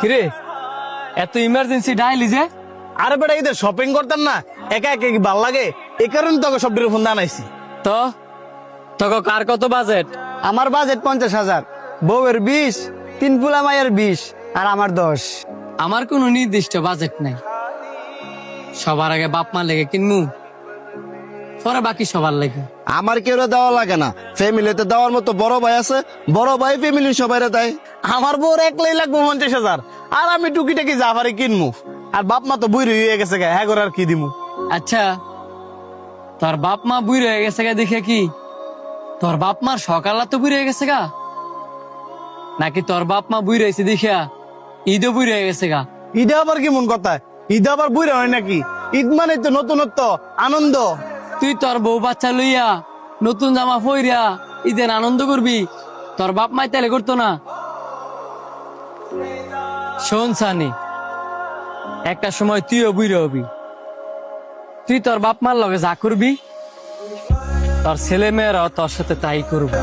কিরে এত emergency daily যে? আরে বেটা ঈদের শপিং করতাম না, একা একা কি ভাল লাগে, এই কারণে তোকে সব ফোন আনাইছি। তো তোকে কার কত বাজেট? আমার বাজেট 50,000, বউয়ের 20, 3 পুলা মায়ের 20, আর আমার 10। আমার কোনো নির্দিষ্ট বাজেট নাই। সবার আগে বাপ মা লেগে কিনমু, পরে বাকি সবার লেগে। আমার কেউ দেওয়া লাগে না, ফ্যামিলিতে দেওয়ার মতো বড় ভাই আছে, বড় ভাই ফ্যামিলি সবাই দেয়। আমার বউর একলাই লাগবো 50,000, আর আমি টুকিটাকি জাফারি কিনমু। আর বাপ মা তো বুড়ি হয়ে গেছে, হ্যাঁ করে আর কি দিমু। আচ্ছা, তোর বাপ মা বুড়ি হয়ে গেছে গা দেখে কি তোর বাপ মার সকাল তো বুড়ি হয়ে গেছে গা, নাকি তোর বাপ মা বুড়ি হয়েছে দেখিয়া ঈদও বুড়ি হয়ে গেছে গা? ঈদে আবার কি মন কথা, ঈদে আবার বুড়া হয় নাকি? ঈদ মানে তো নতুনত্ব, আনন্দ। তুই তোর বউ বাচ্চা লইয়া নতুন জামা পইরা ঈদের আনন্দ করবি, তোর বাপ মাই তাহলে করতো না? শোন সানি, একটা সময় তুইও বুড়ো হবি, তুই তোর বাপ মার লগে যা করবি তোর ছেলে মেয়েরাও তোর সাথে তাই করবি।